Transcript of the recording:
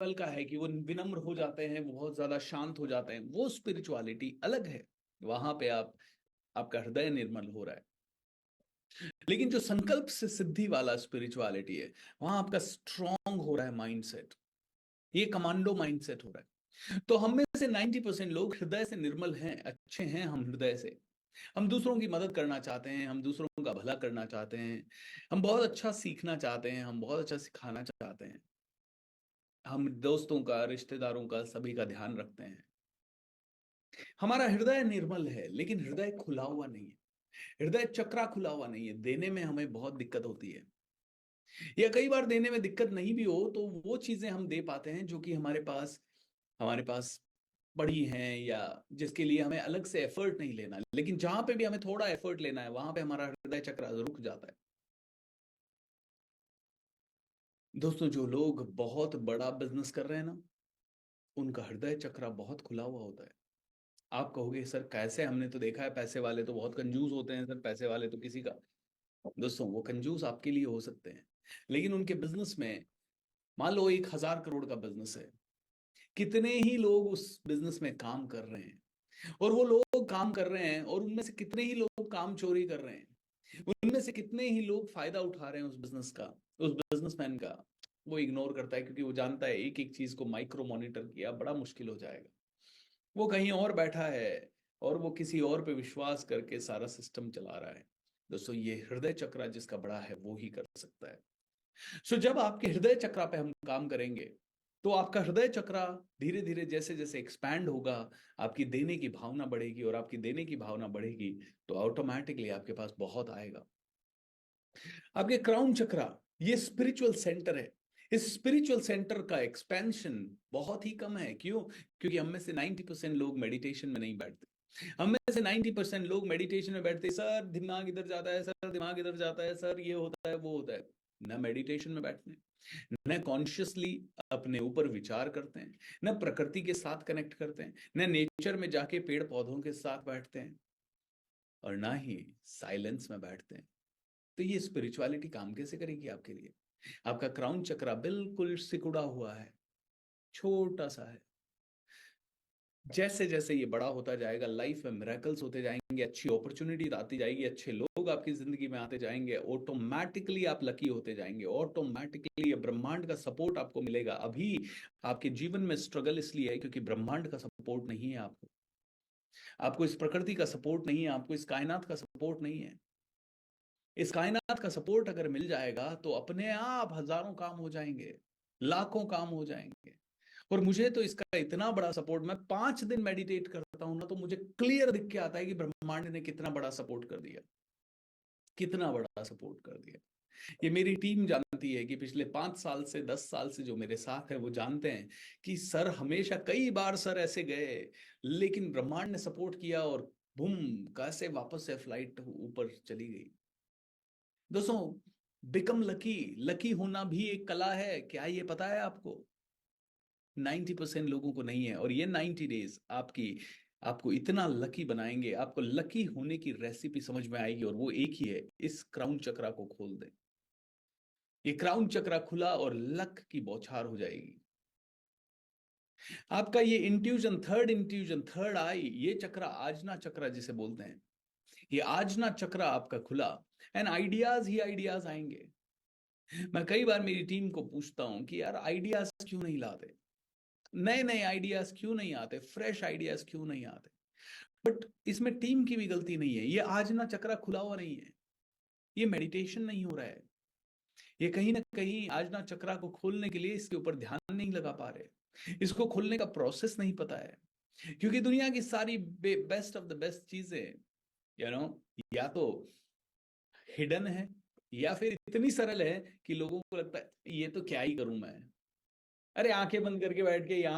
Level का है कि वो विनम्र हो जाते हैं, वो बहुत ज्यादा शांत हो जाते हैं, वो स्पिरिचुअलिटी अलग है। वहां पे आपका हृदय निर्मल हो रहा है। लेकिन जो संकल्प से सिद्धि वाला स्पिरिचुअलिटी है, वहां आपका स्ट्रांग हो रहा है माइंडसेट, ये कमांडो माइंडसेट हो रहा है। तो हम में से 90% लोग हृदय से निर्मल हैं, अच्छे हैं। हम हृदय से हम दूसरों की मदद करना चाहते हैं, हम दूसरों का भला करना चाहते हैं, हम बहुत अच्छा सीखना चाहते हैं, हम बहुत अच्छा सिखाना चाहते हैं, हम दोस्तों का, रिश्तेदारों का, सभी का ध्यान रखते हैं। हमारा हृदय निर्मल है, लेकिन हृदय खुला हुआ नहीं है, हृदय चक्रा खुला हुआ नहीं है। देने में हमें बहुत दिक्कत होती है, या कई बार देने में दिक्कत नहीं भी हो तो वो चीजें हम दे पाते हैं जो कि हमारे पास पड़ी हैं, या जिसके लिए हमें अलग से एफर्ट नहीं लेना। लेकिन जहां पे भी हमें थोड़ा एफर्ट लेना है, वहां पे हमारा हृदय चक्र रुक जाता है। दोस्तों, जो लोग बहुत बड़ा बिजनेस कर रहे हैं ना, उनका हृदय चक्र बहुत खुला हुआ होता है। आप कहोगे सर कैसे, हमने तो देखा है पैसे वाले तो बहुत कंजूस होते हैं सर, पैसे वाले तो किसी का। दोस्तों, वो कंजूस आपके लिए हो सकते हैं, लेकिन उनके बिजनेस में, मान लो 1,000 करोड़ का बिजनेस है, कितने ही लोग उस बिजनेस में काम कर रहे हैं, और वो लोग काम कर रहे हैं, और उनमें से कितने ही लोग काम चोरी कर रहे हैं, उनमें से कितने ही लोग फायदा उठा रहे हैं उस बिजनेस का, उस बिजनेसमैन का। वो इग्नोर करता है, क्योंकि वो जानता है एक एक चीज को माइक्रो मॉनिटर किया बड़ा मुश्किल हो जाएगा। वो कहीं और बैठा है, और वो किसी और पे विश्वास करके सारा सिस्टम चला रहा है। दोस्तों, ये हृदय चक्र जिसका बड़ा है वो ही कर सकता है। सो जब आपके हृदय चक्र पे हम काम करेंगे, तो आपका हृदय चक्र धीरे धीरे जैसे जैसे एक्सपैंड होगा, आपकी देने की भावना बढ़ेगी, और आपकी देने की भावना बढ़ेगी तो ऑटोमेटिकली आपके पास बहुत आएगा। आपके क्राउन चक्र, ये स्पिरिचुअल सेंटर है। इस स्पिरिचुअल सेंटर का एक्सपेंशन बहुत ही कम है। क्यों? क्योंकि हम में से 90% लोग मेडिटेशन में नहीं बैठते। हम में से 90% लोग मेडिटेशन में बैठते, सर दिमाग इधर जाता है, सर दिमाग इधर जाता है, सर ये होता है वो होता है। न मेडिटेशन में बैठते हैं, न कॉन्शियसली अपने ऊपर विचार करते हैं, न प्रकृति के साथ कनेक्ट करते हैं, न नेचर में जाके पेड़ पौधों के साथ बैठते हैं, और ना ही साइलेंस में बैठते हैं। तो ये स्पिरिचुअलिटी काम कैसे करेगी आपके लिए? आपका क्राउन चक्रा बिल्कुल सिकुड़ा हुआ है, छोटा सा है। जैसे जैसे ये बड़ा होता जाएगा, लाइफ में मिरेकल्स होते जाएंगे, अच्छी अपॉर्चुनिटी आती जाएगी, अच्छे लोग आपकी जिंदगी में आते जाएंगे, ऑटोमेटिकली आप लकी होते जाएंगे, ऑटोमेटिकली ये ब्रह्मांड का सपोर्ट आपको मिलेगा। अभी आपके जीवन में स्ट्रगल इसलिए है क्योंकि ब्रह्मांड का सपोर्ट नहीं है आपको, आपको इस प्रकृति का सपोर्ट नहीं है, आपको इस कायनात का सपोर्ट नहीं है। इस कायनात का सपोर्ट अगर मिल जाएगा तो अपने आप हजारों काम हो जाएंगे, लाखों काम हो जाएंगे। और मुझे तो इसका इतना बड़ा सपोर्ट, मैं 5 दिन मेडिटेट करता हूं ना, तो मुझे क्लियर दिख के आता है कि ब्रह्मांड ने कितना बड़ा सपोर्ट कर दिया, कितना बड़ा सपोर्ट कर दिया। ये मेरी टीम जानती है कि पिछले 5 साल से 10 साल से जो मेरे साथ है, वो जानते हैं कि सर हमेशा कई बार सर ऐसे गए, लेकिन ब्रह्मांड ने सपोर्ट किया, और बुम, कैसे वापस से फ्लाइट ऊपर चली गई। दोस्तों, बिकम लकी, लकी होना भी एक कला है, क्या ये पता है आपको? 90% लोगों को नहीं है, और ये 90 डेज आपको इतना लकी बनाएंगे, आपको लकी होने की रेसिपी समझ में आएगी, और वो एक ही है, इस क्राउन चक्रा को खोल दें। ये क्राउन चक्रा खुला और लक की बौछार हो जाएगी। आपका ये इंट्यूजन, थर्ड आई, ये चक्रा, आजना चक्रा जिसे बोलते हैं, ये आजना चक्रा आपका खुला, एंड आइडियाज ही आइडियाज आएंगे। मैं कई बार मेरी टीम को पूछता हूं कि यार आइडियाज क्यों नहीं लाते, नए नए आइडियाज क्यों नहीं आते, फ्रेश आइडियाज क्यों नहीं आते? बट इसमें टीम की भी गलती नहीं है, ये आज ना चक्रा खुला हुआ नहीं है, ये मेडिटेशन नहीं हो रहा है, ये कहीं ना कहीं आज ना चक्रा को खोलने के लिए इसके ऊपर ध्यान नहीं लगा पा रहे, इसको खोलने का प्रोसेस नहीं पता है। क्योंकि दुनिया की सारी बेस्ट ऑफ द बेस्ट चीजें, यू नो, या तो हिडन है, या फिर इतनी सरल है कि लोगों को लगता है ये तो क्या ही करूं मैं। अरे आंखें बंद करके बैठ के यहाँ